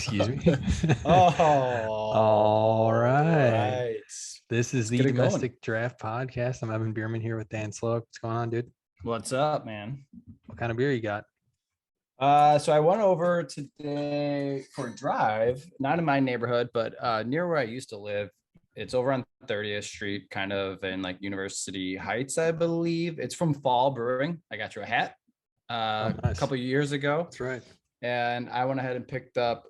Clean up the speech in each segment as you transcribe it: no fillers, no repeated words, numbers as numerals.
Excuse me. All Oh, right. right. This is Let's the get it going. Domestic Draft Podcast. I'm Evan Bierman here with Dan Sloak. What's going on, dude? What's up, man? What kind of beer you got? So I went over today for a drive, not in my neighborhood, but near where I used to live. It's over on 30th Street, kind of in like University Heights, I believe. It's from Fall Brewing. I got you a hat Oh, a nice. couple of years ago, That's right. and I went ahead and picked up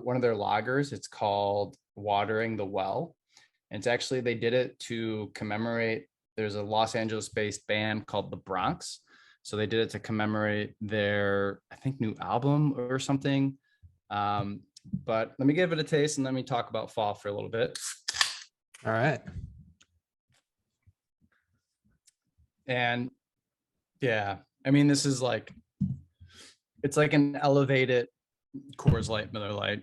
one of their lagers. It's called Watering the Well. And it's actually, they did it to commemorate, there's a Los Angeles based band called The Bronx. So they did it to commemorate their, I think, new album or something. But let me give it a taste and let me talk about fall for a little bit. All right. And yeah, I mean, this is like, it's like an elevated Coors Light, Miller Lite.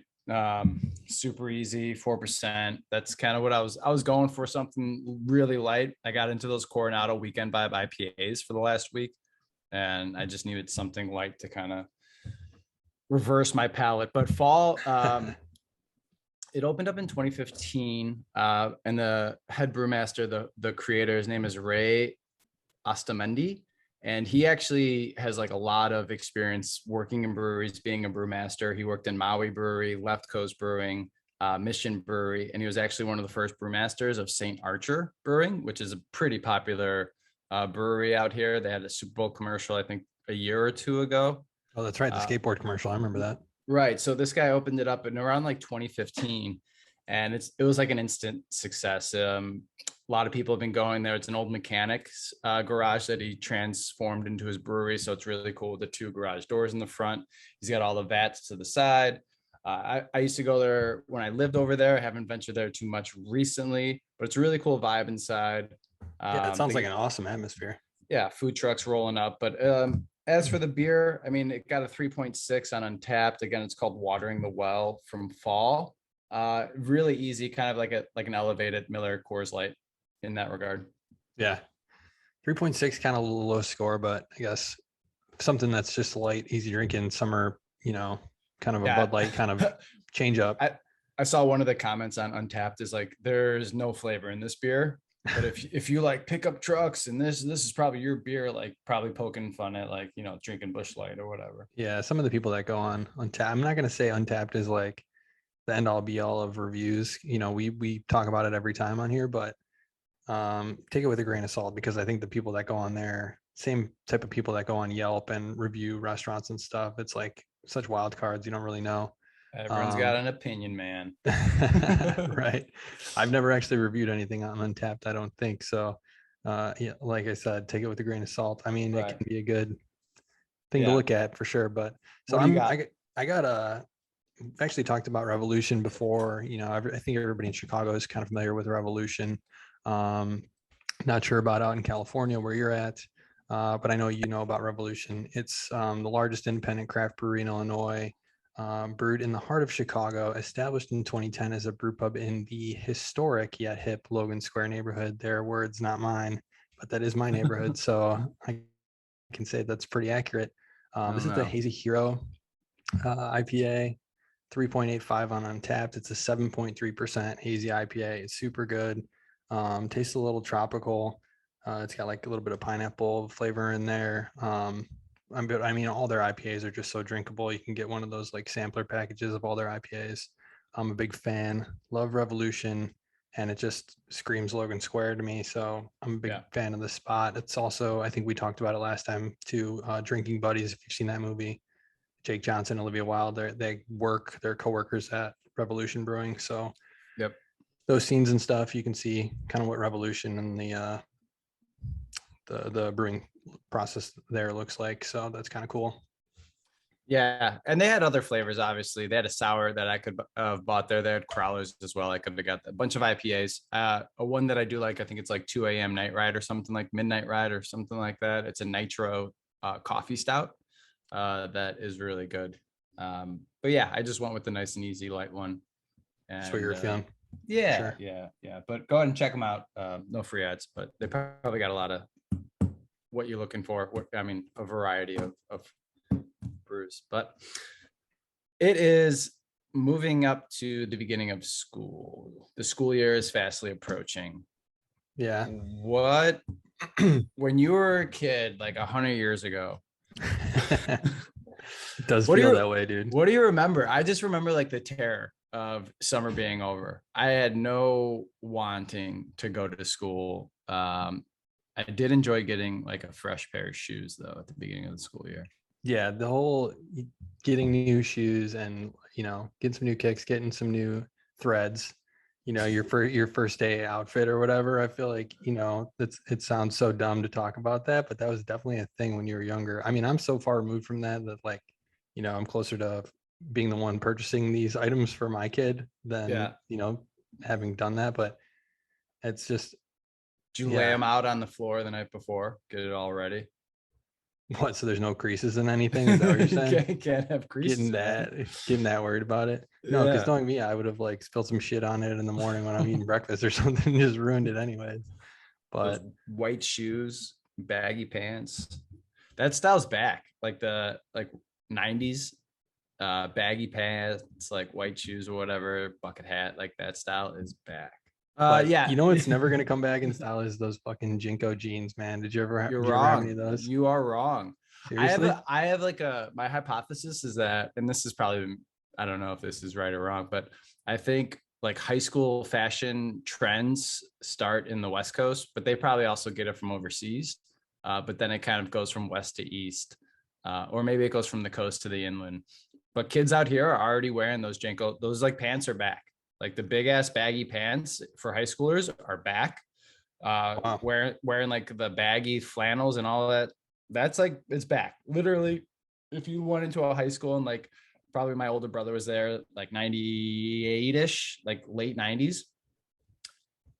Super easy, 4%. That's kind of what I was going for, something really light. I got into those Coronado Weekend Vibe IPAs for the last week, and I just needed something light to kind of reverse my palate. But fall, it opened up in 2015, and the head brewmaster, the creator, his name is Ray Ostamendi, and he actually has like a lot of experience working in breweries, being a brewmaster. He worked in Maui Brewery, Left Coast Brewing, Mission Brewery, and he was actually one of the first brewmasters of St. Archer Brewing, which is a pretty popular brewery out here. They had a Super Bowl commercial, I think, a year or two ago. Oh, that's right. The Uh, skateboard commercial. I remember that. Right. So this guy opened it up in around like 2015, and it was like an instant success. A lot of people have been going there. It's an old mechanic's garage that he transformed into his brewery. So it's really cool with the two garage doors in the front. He's got all the vats to the side. I used to go there when I lived over there. I haven't ventured there too much recently, but it's a really cool vibe inside. Yeah, it sounds like They, an awesome atmosphere. yeah, food trucks rolling up. But as for the beer, I mean, it got a 3.6 on Untapped. Again, it's called Watering the Well from Fall. Really easy, kind of like an elevated Miller Coors Light in that regard. Yeah. 3.6, kind of a little low score, but I guess something that's just light, easy drinking, summer, kind of a Yeah. Bud Light kind of change up. I saw one of the comments on Untapped is like, there's no flavor in this beer. But if you like pickup trucks and this is probably your beer, like probably poking fun at like, drinking Bush Light or whatever. Yeah, some of the people that go on Untapped, I'm not going to say Untapped is like the end all be all of reviews. We talk about it every time on here, but take it with a grain of salt, because I think the people that go on there, same type of people that go on Yelp and review restaurants and stuff, it's like such wild cards. You don't really know. Everyone's got an opinion, man. Right. I've never actually reviewed anything on Untapped, I don't think. So, yeah, like I said, take it with a grain of salt. I mean, it Right. can be a good thing to Yeah. look at for sure. But so What do you got? I got actually talked about Revolution before. I think everybody in Chicago is kind of familiar with Revolution. Um, Not sure about out in California where you're at, but I know you know about Revolution. It's the largest independent craft brewery in Illinois, brewed in the heart of Chicago, established in 2010 as a brew pub in the historic yet hip Logan Square neighborhood. Their words, not mine, but that is my neighborhood, so I can say that's pretty accurate. I This don't is the know. Hazy Hero IPA, 3.85 on Untapped. It's a 7.3% hazy IPA. It's super good. Tastes a little tropical. It's got like a little bit of pineapple flavor in there. I mean, all their IPAs are just so drinkable. You can get one of those like sampler packages of all their IPAs. I'm a big fan. Love Revolution, and it just screams Logan Square to me. So I'm a big Yeah. fan of the spot. It's also, I think we talked about it last time too. Drinking Buddies, if you've seen that movie. Jake Johnson, Olivia Wilde, they're coworkers at Revolution Brewing. So Yep. those scenes and stuff, you can see kind of what Revolution and the brewing process there looks like. So that's kind of cool. Yeah, and they had other flavors. Obviously, they had a sour that I could have bought there. They had crawlers as well. I could have got a bunch of IPAs. A one that I do like, I think it's like 2 a.m. Night Ride or something, like Midnight Ride or something like that. It's a nitro coffee stout that is really good. But yeah, I just went with the nice and easy light one. That's what you're And feeling. yeah, Sure. yeah. But go ahead and check them out. No free ads, but they probably got a lot of what you're looking for. I mean, a variety of brews, but it is moving up to the beginning of school. The school year is fastly approaching. Yeah. What, when you were a kid, like 100 years ago, It does what do feel you that way, dude. what do you remember? I just remember like the terror of summer being over. I had no wanting to go to school. I did enjoy getting like a fresh pair of shoes though at the beginning of the school year. Yeah, the whole getting new shoes and getting some new kicks, getting some new threads, your first day outfit or whatever. I feel like, it sounds so dumb to talk about that, but that was definitely a thing when you were younger. I mean, I'm so far removed from that like, I'm closer to being the one purchasing these items for my kid than, Yeah. having done that. But it's just, Did you lay yeah. them out on the floor the night before? Get it all ready. What? So there's no creases in anything? Is that what you're saying? Can't have creases. Getting that worried about it. No, because Yeah. knowing me, I would have like spilled some shit on it in the morning when I'm eating breakfast or something, just ruined it anyways. Those But white shoes, baggy pants. That style's back. Like the 90s baggy pants, like white shoes or whatever, bucket hat, like that style is back. Yeah. it's never gonna come back in style is those fucking Jinko jeans, man. Did you ever You're have any wrong. of those? You are wrong. Seriously? I have like my hypothesis is that, and this is probably, I don't know if this is right or wrong, but I think like high school fashion trends start in the West Coast, but they probably also get it from overseas. But then it kind of goes from west to east, or maybe it goes from the coast to the inland. But kids out here are already wearing those Janko. Those like pants are back. Like the big ass baggy pants for high schoolers are back. Wow. Wearing like the baggy flannels and all that. That's like, it's back. Literally, if you went into a high school and like probably my older brother was there, like 98-ish, like late 90s,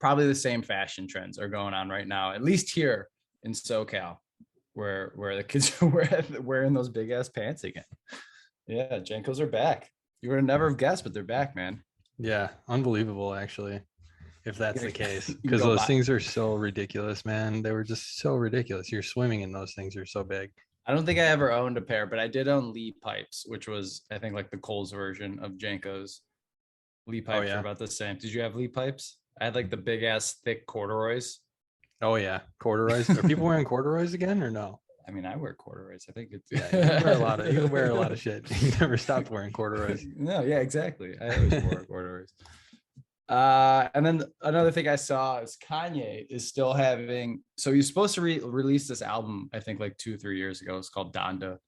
probably the same fashion trends are going on right now, at least here in SoCal, where the kids are wearing those big ass pants again. Yeah, Jankos are back. You would have never have guessed, but they're back, man. Yeah, unbelievable actually, if that's the case. You can Because go those buy. things are so ridiculous, man. They were just so ridiculous. You're swimming in those things, are so big. I don't think I ever owned a pair, but I did own Lee pipes, which was I think like the Kohl's version of Jankos. Lee pipes are Yeah. about the same. Did you have Lee pipes? I had like the big ass thick corduroys. Oh yeah, corduroys. Are people wearing corduroys again or no? I mean, I wear corduroys. I think it's Yeah, you wear a lot of shit. You never stopped wearing corduroys. No, yeah, exactly. I always wore corduroys. And then another thing I saw is Kanye is still having. So he's supposed to release this album, I think, like 2-3 years ago. It's called Donda.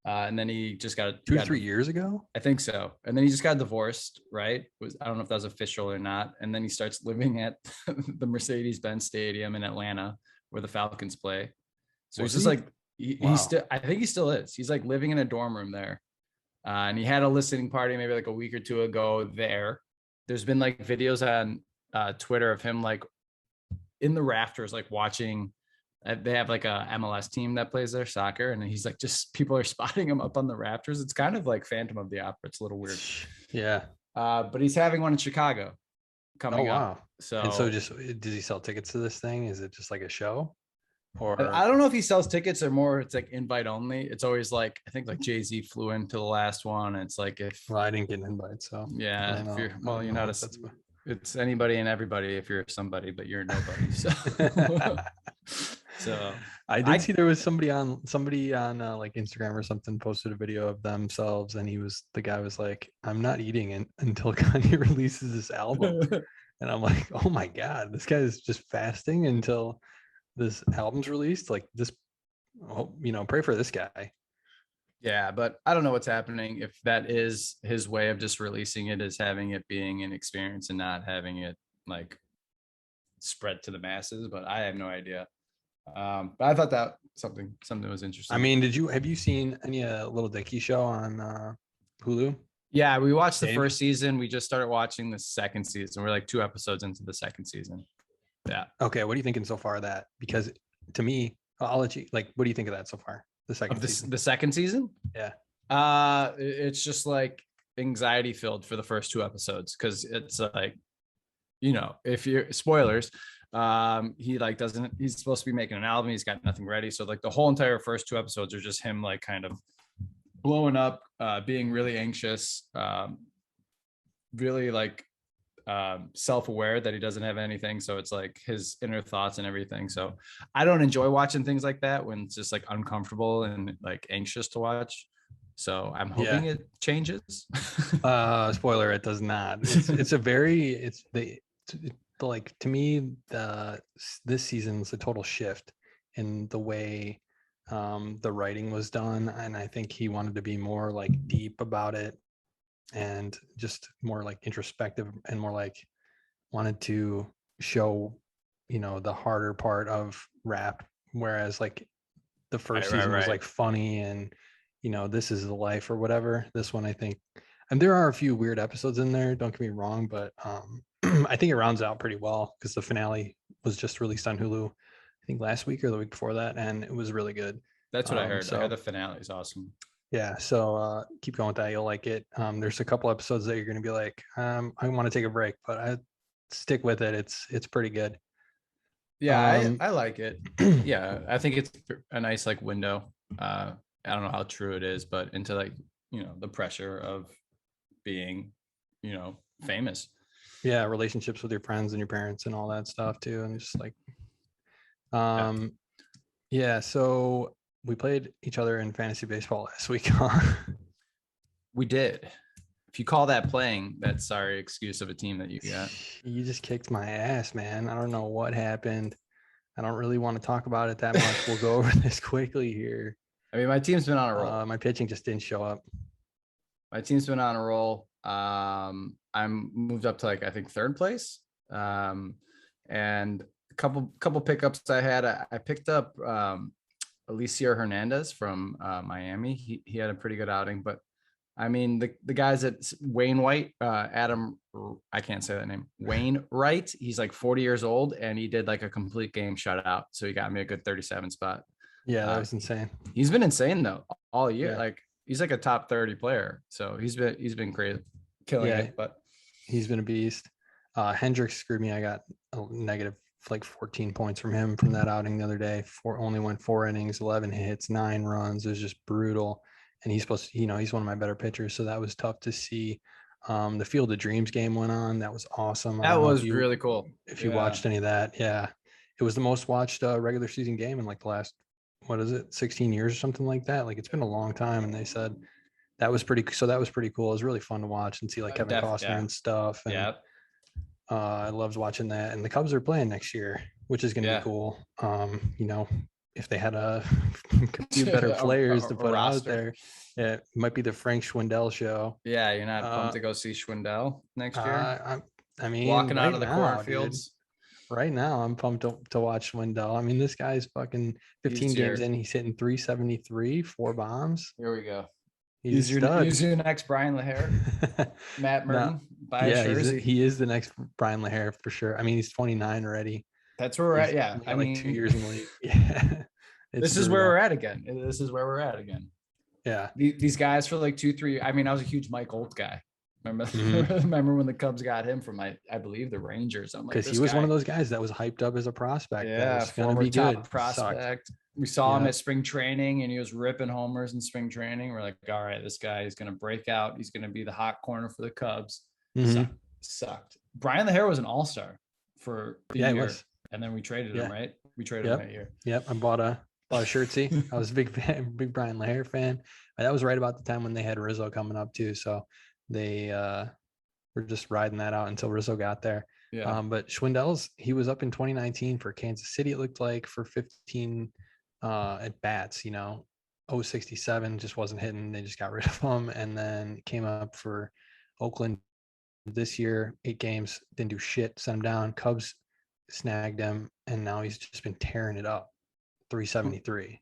And then he just got 2-3 years ago. I think so. And then he just got divorced, right? I don't know if that was official or not. And then he starts living at the Mercedes-Benz Stadium in Atlanta, where the Falcons play. So he's just like, he's still, I think he still is. He's like living in a dorm room there. And he had a listening party maybe like a week or two ago there. There's been like videos on Twitter of him like in the rafters, like watching. They have like a MLS team that plays their soccer, and he's like, just people are spotting him up on the rafters. It's kind of like Phantom of the Opera. It's a little weird. Yeah. But he's having one in Chicago coming up. So just does he sell tickets to this thing? Is it just like a show? Or I don't know if he sells tickets or more it's like invite only. It's always like, I think like Jay-Z flew into the last one. And it's like, if I didn't get an invite, so yeah, if you're you're not it's anybody and everybody if you're somebody, but you're nobody. So I did see there was somebody on like Instagram or something posted a video of themselves, and the guy was like, I'm not eating until Kanye releases this album. And I'm like, oh my God, this guy is just fasting until this album's released. Like this, pray for this guy. Yeah, but I don't know what's happening. If that is his way of just releasing it, is having it being an experience and not having it like spread to the masses. But I have no idea. But I thought that something was interesting. I mean, have you seen any Little Dicky show on Hulu? Yeah, we watched the first season. We just started watching the second season. We're like 2 episodes into the second season. Yeah. Okay, what are you thinking so far of that? Because to me, I'll let you what do you think of that so far? The second season. The second season? Yeah. It's just like anxiety filled for the first 2 episodes because it's like, if you're spoilers, he like he's supposed to be making an album, he's got nothing ready. So like the whole entire first 2 episodes are just him like kind of blowing up, being really anxious, really like self-aware that he doesn't have anything, so it's like his inner thoughts and everything. So I don't enjoy watching things like that when it's just like uncomfortable and like anxious to watch. So I'm hoping Yeah. it changes. Spoiler, it does not. It's a very it's like to me this season's a total shift in the way the writing was done, and I think he wanted to be more like deep about it and just more like introspective and more like wanted to show the harder part of rap, whereas like the first Right, season was right. like funny and this is the life or whatever. This one, I think, and there are a few weird episodes in there, don't get me wrong, but I think it rounds out pretty well because the finale was just released on Hulu, I think last week or the week before that, and it was really good. That's what I heard. I heard So the finale is awesome. yeah, so keep going with that, you'll like it. There's a couple episodes that you're going to be like, I want to take a break, but I stick with it. It's pretty good. Yeah, um I like it. Yeah, I think it's a nice like window. I don't know how true it is, but into like, the pressure of being, famous. yeah, relationships with your friends and your parents and all that stuff too, and just like Yeah, yeah, so we played each other in fantasy baseball last week, huh? we did. If you call that playing, that's sorry excuse of a team that you got. You just kicked my ass, man. I don't know what happened. I don't really want to talk about it that much. We'll go over this quickly here. I mean, my team's been on a roll. My pitching just didn't show up. My team's been on a roll. I'm moved up to like I think third place. And a couple pickups I had. I picked up Alicia Hernandez from Miami. He had a pretty good outing, but I mean the guys at Wainwright, Adam, I can't say that name. Wainwright. He's like 40 years old, and he did like a complete game shutout, so he got me a good 37 spot. Yeah, that was insane. He's been insane though all year. Yeah. Like he's like a top 30 player, so he's been crazy, killing Yeah, it. But he's been a beast. Hendricks screwed me. I got a negative like 14 points from him from that outing the other day. Only went 4 innings, 11 hits, 9 runs. It was just brutal. And he's supposed to, he's one of my better pitchers, so that was tough to see. The Field of Dreams game went on. That was awesome. I that don't know was really cool. if you watched any of that. Yeah, it was the most watched regular season game in like the last, what is it, 16 years or something like that. Like it's been a long time, and they said that was pretty. So that was pretty cool. It was really fun to watch and see like Kevin Costner and stuff. And Yeah. I loved watching that. And the Cubs are playing next year, which is going to Yeah. be cool. If they had a few better players to put out there, it might be the Frank Schwindel show. Yeah, you're not pumped to go see Schwindel next year? I mean, Walking right out of the now, cornfields. dude, right now, I'm pumped to watch Schwindel. I mean, this guy's fucking 15 games in. He's hitting 373, 4 bombs. Here we go. He's a stud. Use your next Brian LaHare, Matt Merton. Buy a jersey. He is the next Brian LaHare for sure. I mean, he's 29 already. That's where we're at. Yeah, I mean, 2 years in the league. Yeah, this is where we're at again. Yeah, these guys for like 2-3. I mean, I was a huge Mike Olt guy. Remember when the Cubs got him from I believe the Rangers? I'm like, because he was one of those guys that was hyped up as a prospect. Yeah, going to be top good. prospect. We saw him at spring training, and he was ripping homers in spring training. We're like, all right, this guy is going to break out. He's going to be the hot corner for the Cubs. Sucked. Brian LaHare was an all-star for the year. He was. And then we traded him, right? We traded him that year. Yep. I bought a shirtsy. I was a big Brian LaHare fan. That was right about the time when they had Rizzo coming up too. So they were just riding that out until Rizzo got there. Yeah. But Schwindel's, he was up in 2019 for Kansas City, it looked like, for 15 at bats, 067 just wasn't hitting. They just got rid of him. And then came up for Oakland this year, 8 games, didn't do shit, sent him down. Cubs snagged him, and now he's just been tearing it up. 373.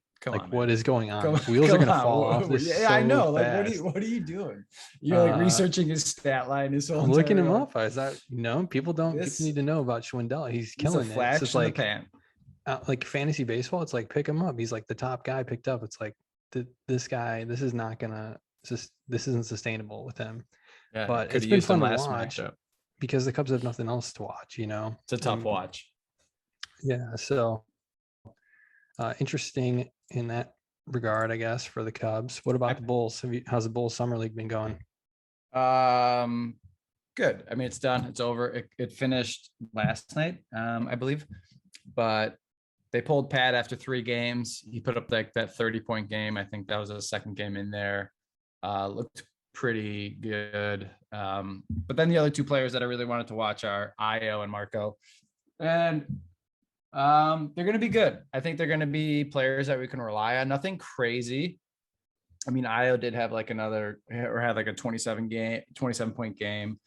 What is going on? Wheels are gonna fall off this. Yeah, so I know. fast. Like, what are you doing? You're like researching his stat line. I'm looking him up. I thought, people need to know about Schwindel. He's killing it. Flash it's in like the pan. Like fantasy baseball. It's like pick him up. He's like the top guy picked up. It's like this guy. This is not gonna. This isn't sustainable with him. Yeah, but it's been fun to watch matchup. because the Cubs have nothing else to watch. It's a tough watch. Yeah. So interesting in that regard, I guess, for the Cubs. What about the Bulls? How's the Bulls summer league been going? Good. I mean, it's done. It's over. It finished last night, I believe, but they pulled Pat after 3 games. He put up like that 30-point game. I think that was a second game in there. Looked pretty good. But then the other 2 players that I really wanted to watch are Io and Marco. And they're going to be good. I think they're going to be players that we can rely on. Nothing crazy. I mean, Io did have like had like a 27-point game.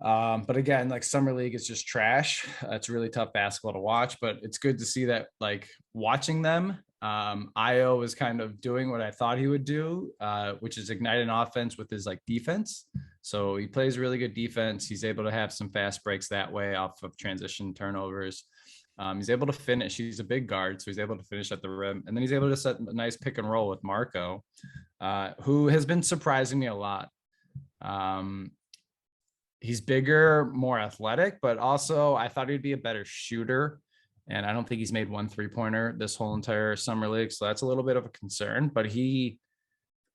But again, like summer league is just trash. It's really tough basketball to watch, but it's good to see that like watching them. Io was kind of doing what I thought he would do, which is ignite an offense with his like defense. So he plays really good defense. He's able to have some fast breaks that way off of transition turnovers. He's able to finish. He's a big guard, so he's able to finish at the rim. And then he's able to set a nice pick and roll with Marco, who has been surprising me a lot. He's bigger, more athletic, but also I thought he'd be a better shooter. And I don't think he's made 1 3-pointer this whole entire summer league. So that's a little bit of a concern. But he,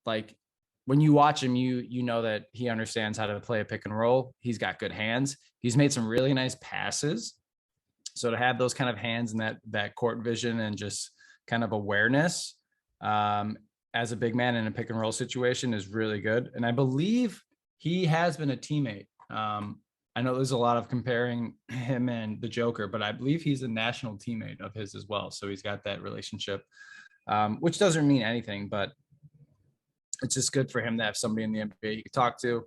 like, when you watch him, you know that he understands how to play a pick and roll. He's got good hands. He's made some really nice passes. So to have those kind of hands and that court vision and just kind of awareness as a big man in a pick and roll situation is really good. And I believe he has been a teammate. I know there's a lot of comparing him and the Joker, but I believe he's a national teammate of his as well. So he's got that relationship, which doesn't mean anything, but it's just good for him to have somebody in the NBA you can talk to,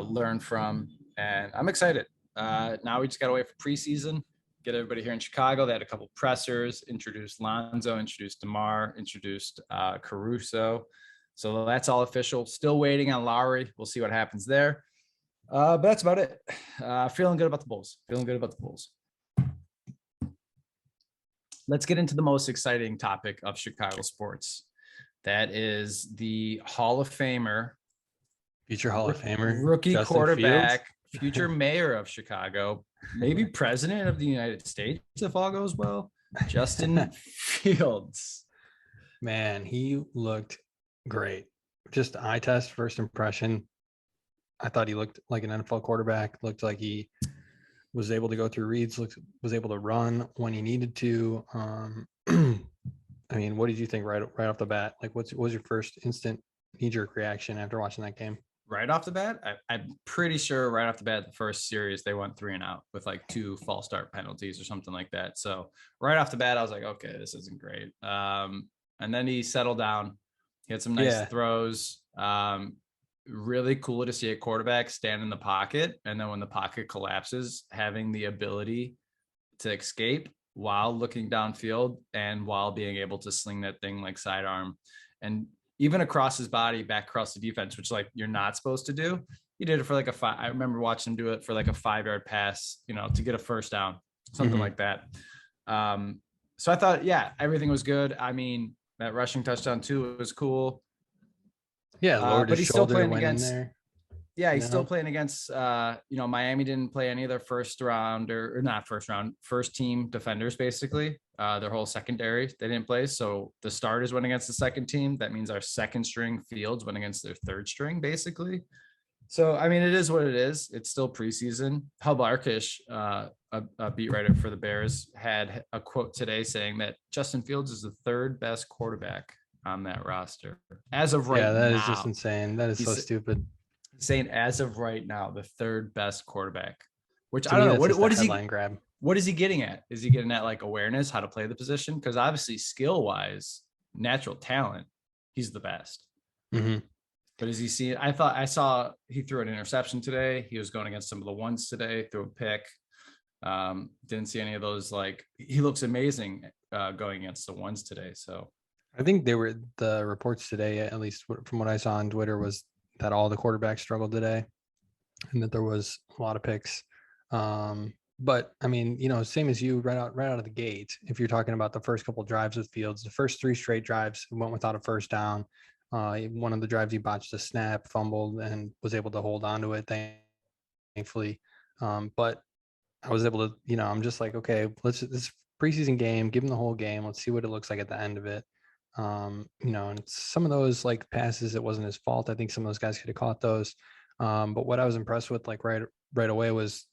learn from, and I'm excited. Now we just got to wait for preseason, get everybody here in Chicago. They had a couple pressers, introduced Lonzo, introduced DeMar, introduced Caruso. So that's all official. Still waiting on Lowry. We'll see what happens there. But that's about it. Feeling good about the Bulls. Let's get into the most exciting topic of Chicago sports. That is the Hall of Famer, future Hall of Famer, rookie Justin quarterback, Fields. future mayor of Chicago, maybe president of the United States if all goes well, Justin Fields. Man, he looked great. Just eye test, first impression. I thought he looked like an NFL quarterback, looked like he was able to go through reads, was able to run when he needed to. I mean, what did you think right off the bat? Like, what was your first instant knee-jerk reaction after watching that game? Right off the bat, I'm pretty sure right off the bat, the first series, they went 3 and out with like 2 false start penalties or something like that. So right off the bat, I was like, okay, this isn't great. And then he settled down. He had some nice throws. Really cool to see a quarterback stand in the pocket, and then when the pocket collapses, having the ability to escape while looking downfield and while being able to sling that thing like sidearm and even across his body back across the defense, which like you're not supposed to do. He did it for like I remember watching him do it for like a 5-yard pass, to get a first down, something like that. So I thought, yeah, everything was good. I mean, that rushing touchdown too was cool. Yeah, but he's still playing against. Yeah, he's you still know? playing against. Miami didn't play any of their first team defenders. Basically, their whole secondary they didn't play. So the starters went against the second team. That means our second string Fields went against their third string, basically. So I mean, it is what it is. It's still preseason. Hub Arkish, a beat writer for the Bears, had a quote today saying that Justin Fields is the 3rd best quarterback on that roster as of right now. Yeah, that is just insane. That is so stupid. Saying as of right now, the 3rd best quarterback, which I don't know. What is he? Grab. What is he getting at? Is he getting at like awareness, how to play the position? Because obviously, skill wise, natural talent, he's the best. Mm-hmm. But is he seeing? I saw he threw an interception today. He was going against some of the ones today, threw a pick. Didn't see any of those. Like he looks amazing going against the ones today. So I think the reports today, at least from what I saw on Twitter, was that all the quarterbacks struggled today and that there was a lot of picks. But I mean, same as you right out of the gate, if you're talking about the first couple of drives with Fields, the first 3 straight drives went without a first down. One of the drives he botched a snap, fumbled, and was able to hold on to it, thankfully. But I was able to, I'm just like, okay, this preseason game, give him the whole game. Let's see what it looks like at the end of it. And some of those like passes, it wasn't his fault. I think some of those guys could have caught those. But what I was impressed with, like right away, was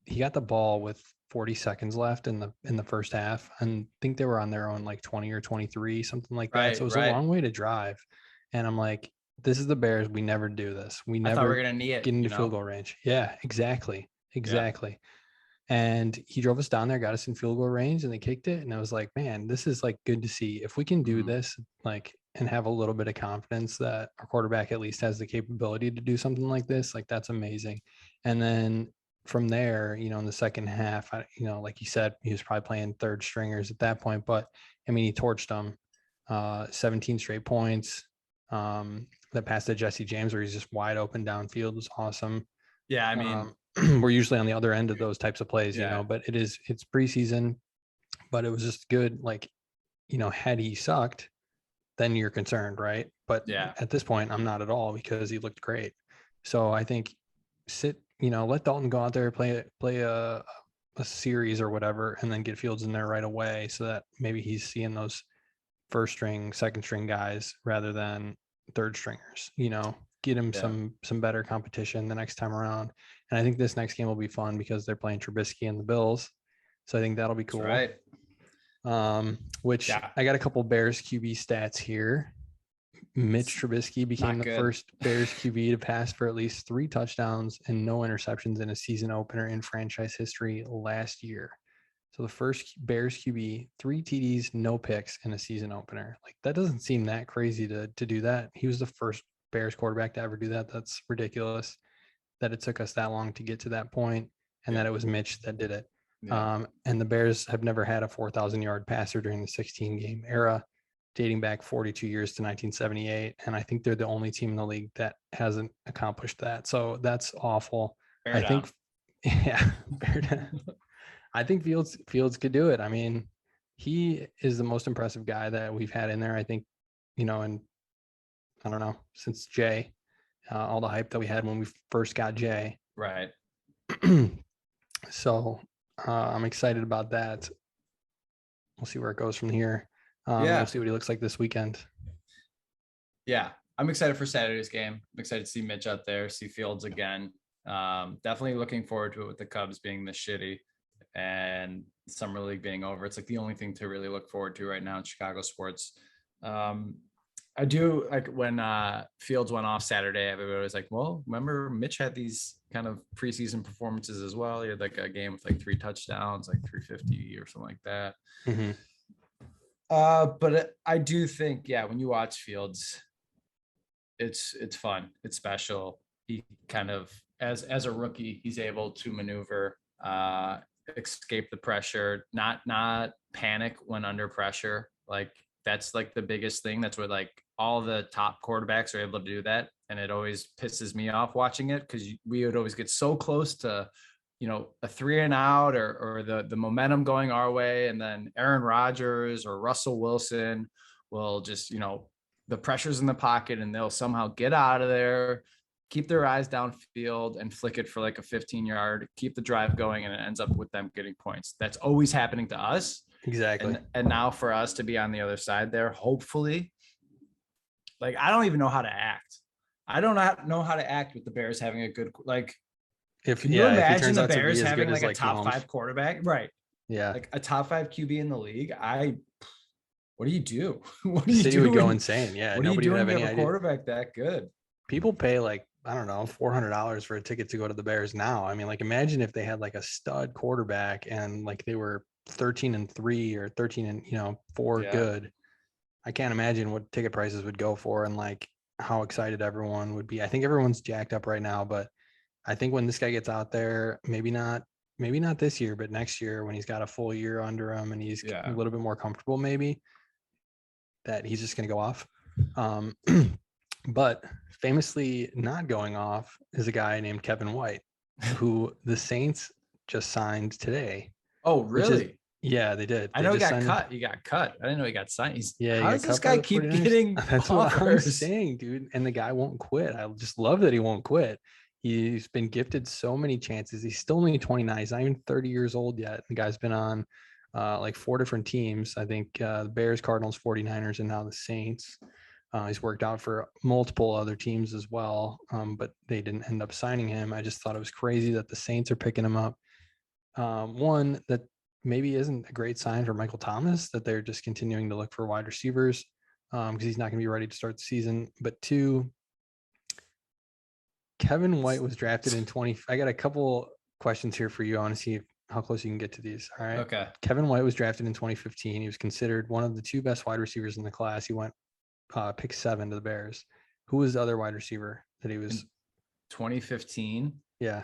he got the ball with 40 seconds left in the first half, and I think they were on their own like 20 or 23, something like that. So it was a Right. long way to drive, and I'm like, this is the Bears. We never do this. We I thought we were never gonna knee it, get into you field know? goal range. Yeah, exactly, Yeah. exactly. And he drove us down there, got us in field goal range, and they kicked it. And I was like, man, this is like good to see. If we can do Mhm. this, like, and have a little bit of confidence that our quarterback at least has the capability to do something like this, like that's amazing. And then from there, in the second half, like you said, he was probably playing third stringers at that point, but I mean, he torched them, 17 straight points. That pass to Jesse James where he's just wide open downfield was awesome. Yeah, I mean, We're usually on the other end of those types of plays, yeah. but it's preseason, but it was just good. Like, had he sucked, then you're concerned, right? But Yeah. at this point, I'm not at all because he looked great. So I think let Dalton go out there, play a series or whatever, and then get Fields in there right away so that maybe he's seeing those first string, second string guys rather than third stringers, get him Yeah. some better competition the next time around. And I think this next game will be fun because they're playing Trubisky and the Bills. So I think that'll be That's cool. right. Which Yeah. I got a couple Bears QB stats here. Mitch Trubisky became the first Bears QB to pass for at least 3 touchdowns and no interceptions in a season opener in franchise history last year. So the first Bears QB, 3 TDs, no picks in a season opener. Like that doesn't seem that crazy to do that. He was the first Bears quarterback to ever do that. That's ridiculous that it took us that long to get to that point, and that it was Mitch that did it. Yeah. And the Bears have never had a 4,000-yard passer during the 16-game era, dating back 42 years to 1978. And I think they're the only team in the league that hasn't accomplished that. So that's awful. Bear I down. think, yeah, I think Fields could do it. I mean, he is the most impressive guy that we've had in there. I think, and I don't know, since Jay, all the hype that we had when we first got Jay. Right. So I'm excited about that. We'll see where it goes from here. Yeah. We'll see what he looks like this weekend. Yeah. I'm excited for Saturday's game. I'm excited to see Mitch out there, see Fields again. Definitely looking forward to it with the Cubs being this shitty and summer league being over. It's like the only thing to really look forward to right now in Chicago sports. I do like when Fields went off Saturday, everybody was like, well, remember Mitch had these kind of preseason performances as well. He had like a game with like 3 touchdowns, like 350 or something like that. Mm-hmm. But I do think, yeah, when you watch Fields, it's fun. It's special. He kind of, as a rookie, he's able to maneuver, escape the pressure, not panic when under pressure. Like that's like the biggest thing. That's what like all the top quarterbacks are able to do that. And it always pisses me off watching it because we would always get so close to, a 3 and out or the momentum going our way. And then Aaron Rodgers or Russell Wilson will just, the pressure's in the pocket and they'll somehow get out of there, keep their eyes downfield and flick it for like a 15-yard, keep the drive going, and it ends up with them getting points. That's always happening to us. Exactly. And now for us to be on the other side there, hopefully, like, I don't even know how to act. I don't know how to act with the Bears having a good, like, can you imagine the Bears having like a top 5 quarterback? Right. Yeah. Like a top 5 QB in the league. What do you do? What do you do? City would go insane. Yeah. What are you doing to have a quarterback that good? People pay like, I don't know, $400 for a ticket to go to the Bears now. I mean, like, imagine if they had like a stud quarterback and like they were 13-3 or 13-4 good. I can't imagine what ticket prices would go for and like how excited everyone would be. I think everyone's jacked up right now, but I think when this guy gets out there, maybe not this year, but next year when he's got a full year under him and he's a little bit more comfortable, maybe that he's just going to go off. But famously not going off is a guy named Kevin White, who the Saints just signed today. Oh, really? Yeah, they did. I know he got cut. He got cut. I didn't know he got signed. How does this guy keep getting That's offers? what I'm saying, dude. And the guy won't quit. I just love that he won't quit. He's been gifted so many chances. He's still only 29. He's not even 30 years old yet. The guy's been on like 4 different teams. I think the Bears, Cardinals, 49ers, and now the Saints. He's worked out for multiple other teams as well, but they didn't end up signing him. I just thought it was crazy that the Saints are picking him up. One, that maybe isn't a great sign for Michael Thomas, that they're just continuing to look for wide receivers because he's not going to be ready to start the season. But two, Kevin White was drafted in 20. I got a couple questions here for you. I want to see how close you can get to these. All right. Okay. Kevin White was drafted in 2015. He was considered one of the 2 best wide receivers in the class. He went pick 7 to the Bears. Who was the other wide receiver that he was? 2015. Yeah.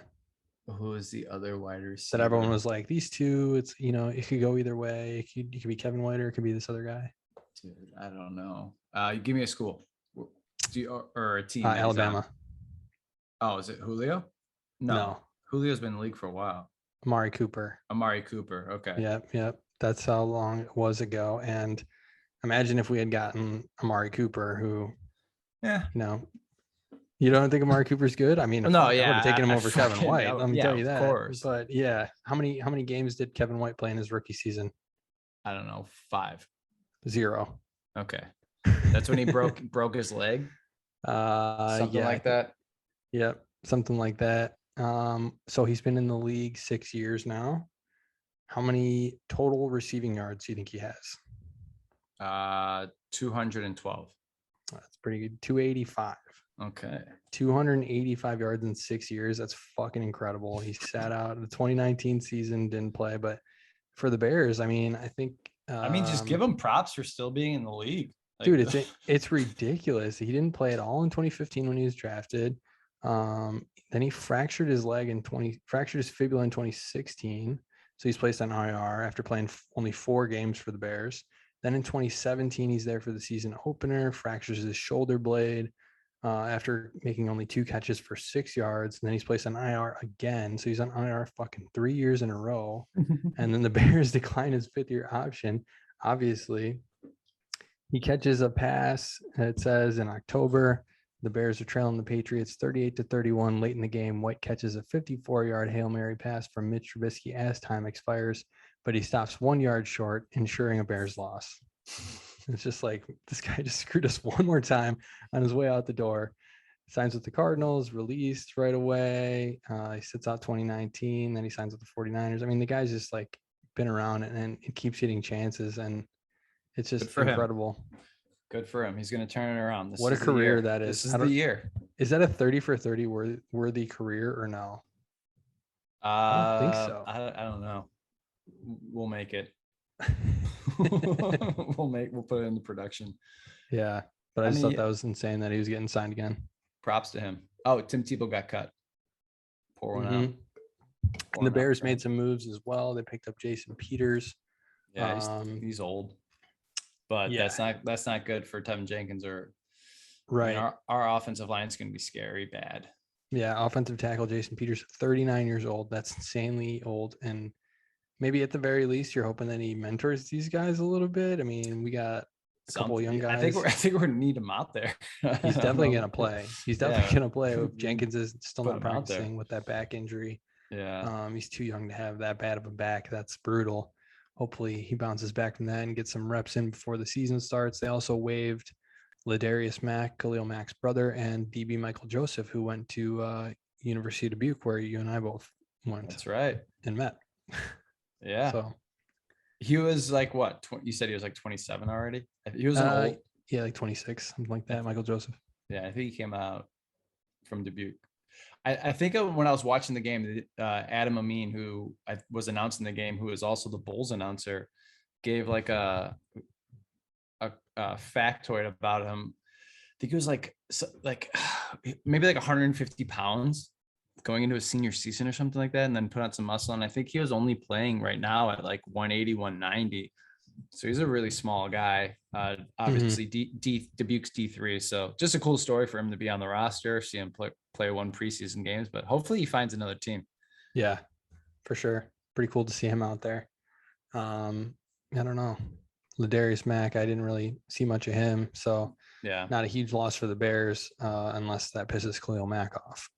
Who was the other wide receiver? That everyone was like, these two, it's, it could go either way. It could be Kevin White or it could be this other guy. Dude, I don't know. Give me a school. Or a team. Alabama. Oh, is it Julio? No. Julio's been in the league for a while. Amari Cooper. Okay. Yep. That's how long it was ago. And imagine if we had gotten Amari Cooper, who, you don't think Amari Cooper's good? I mean, no, I would have taken him over Kevin White. Let me tell you that. Of course. But yeah, how many games did Kevin White play in his rookie season? I don't know, 5. 0. Okay, that's when he broke his leg. Something like that. Yep, something like that. So he's been in the league 6 years now. How many total receiving yards do you think he has? 212. That's pretty good. 285. Okay. 285 yards in 6 years. That's fucking incredible. He sat out the 2019 season, didn't play, but for the Bears, I mean, I think. Just give him props for still being in the league. Dude, it's ridiculous. He didn't play at all in 2015 when he was drafted. Then he fractured his fibula in 2016. So he's placed on IR after playing only 4 games for the Bears. Then in 2017, he's there for the season opener, fractures his shoulder blade after making only 2 catches for 6 yards. And then he's placed on IR again. So he's on IR fucking 3 years in a row. And then the Bears decline his 5th-year option. Obviously, he catches a pass, it says, in October. The Bears are trailing the Patriots 38-31 late in the game. White catches a 54-yard Hail Mary pass from Mitch Trubisky as time expires, but he stops 1 yard short, ensuring a Bears loss. It's just like, this guy just screwed us one more time on his way out the door. Signs with the Cardinals, released right away. He sits out 2019, then he signs with the 49ers. I mean, the guy's just like been around and it keeps getting chances, and it's just incredible. Good for him. He's going to turn it around. What a career that is. This is the year. Is that a 30 for 30 worthy career or no? I don't think so. I don't know. We'll make it. We'll put it into production. Yeah. But I just thought that was insane that he was getting signed again. Props to him. Oh, Tim Tebow got cut. Pour one out. And the Bears made some moves as well. They picked up Jason Peters. Yeah, he's old. But that's not good for Tevin Jenkins or right. I mean, our offensive line is going to be scary bad. Yeah, offensive tackle Jason Peters, 39 years old. That's insanely old. And maybe at the very least, you're hoping that he mentors these guys a little bit. I mean, we got a couple of young guys. I think we're going to need him out there. He's definitely going to play. He's definitely going to play. If Jenkins is still not practicing with that back injury. Yeah. He's too young to have that bad of a back. That's brutal. Hopefully he bounces back from that and gets some reps in before the season starts. They also waived Ladarius Mack, Khalil Mack's brother, and DB Michael Joseph, who went to University of Dubuque, where you and I both went. That's right. And met. Yeah. So he was like what? You said he was like 27 already? He was an old. Yeah, like 26, something like that. Michael Joseph. Yeah, I think he came out from Dubuque. I think when I was watching the game, Adam Amin, who was announcing the game, who is also the Bulls announcer, gave like a factoid about him. I think he was like maybe like 150 pounds going into his senior season or something like that, and then put on some muscle. And I think he was only playing right now at like 180, 190. So he's a really small guy. Obviously, Dubuque's D3. So just a cool story for him to be on the roster, see him play 1 preseason games, but hopefully he finds another team. Yeah, for sure. Pretty cool to see him out there. I don't know. Ladarius Mack, I didn't really see much of him. So yeah, not a huge loss for the Bears unless that pisses Khalil Mack off.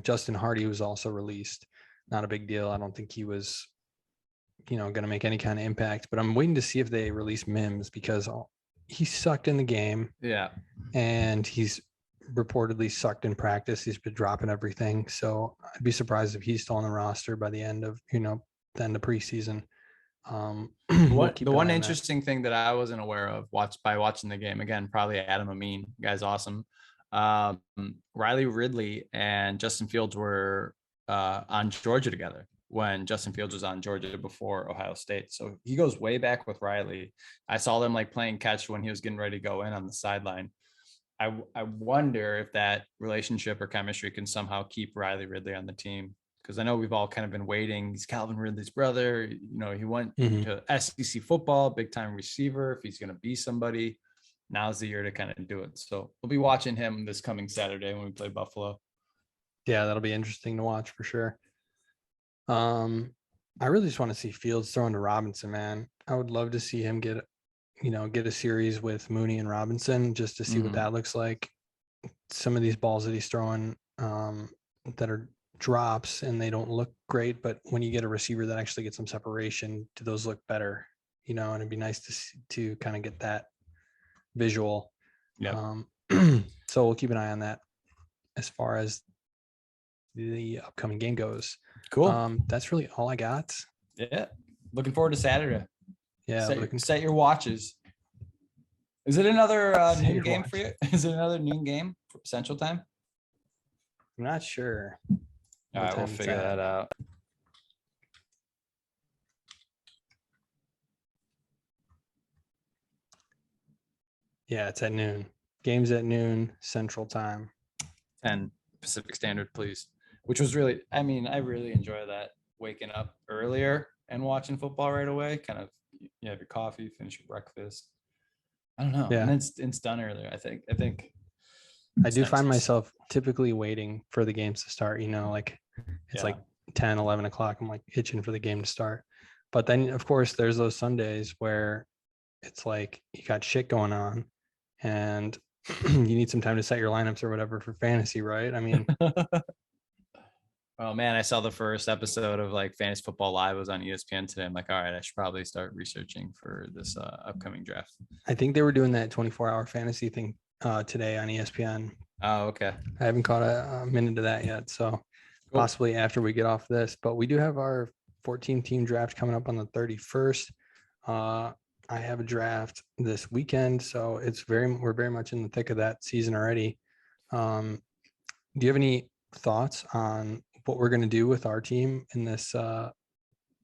Justin Hardy was also released. Not a big deal. I don't think he was going to make any kind of impact, but I'm waiting to see if they release Mims because he sucked in the game. Yeah. And he's reportedly sucked in practice. He's been dropping everything. So I'd be surprised if he's still on the roster by the end of, the end of preseason. The one interesting thing that I wasn't aware of by watching the game, again, probably Adam Amin, guy's awesome. Riley Ridley and Justin Fields were on Georgia together when Justin Fields was on Georgia before Ohio State. So he goes way back with Riley. I saw them like playing catch when he was getting ready to go in on the sideline. I wonder if that relationship or chemistry can somehow keep Riley Ridley on the team. Because I know we've all kind of been waiting. He's Calvin Ridley's brother. He went to SEC football, big time receiver. If he's going to be somebody, now's the year to kind of do it. So we'll be watching him this coming Saturday when we play Buffalo. Yeah, that'll be interesting to watch for sure. I really just want to see Fields throwing to Robinson, man. I would love to see him get a series with Mooney and Robinson just to see what that looks like. Some of these balls that he's throwing that are drops and they don't look great, but when you get a receiver that actually gets some separation, do those look better? And it'd be nice to kind of get that visual. Yeah. So we'll keep an eye on that as far as the upcoming game goes. Cool. That's really all I got. Yeah. Looking forward to Saturday. Yeah. Set your watches. Is it another noon game for you? Is it another noon game for Central Time? I'm not sure. All right, we'll figure that out. Yeah, it's at noon. Game's at noon Central Time. 10 Pacific Standard, please. Which was really, I really enjoy that. Waking up earlier and watching football right away. Kind of, you have your coffee, finish your breakfast. I don't know. Yeah. And it's done earlier. I think I do find myself typically waiting for the games to start, it's like 10, 11 o'clock. I'm like itching for the game to start. But then of course there's those Sundays where it's like you got shit going on and you need some time to set your lineups or whatever for fantasy, right? Oh man, I saw the first episode of like Fantasy Football Live was on ESPN today. I'm like, all right, I should probably start researching for this upcoming draft. I think they were doing that 24-hour fantasy thing today on ESPN. Oh, okay. I haven't caught a minute of that yet. So possibly after we get off this, but we do have our 14-team draft coming up on the 31st. I have a draft this weekend, so we're very much in the thick of that season already. Do you have any thoughts on what we're going to do with our team in this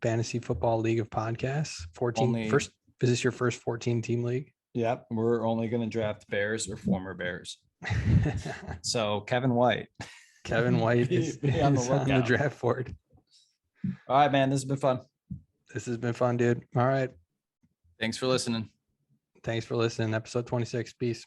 fantasy football league of podcasts? Is this your first 14-team league? Yep. We're only going to draft Bears or former Bears. So Kevin White is on the draft board. All right, man. This has been fun. This has been fun, dude. All right. Thanks for listening. Episode 26. Peace.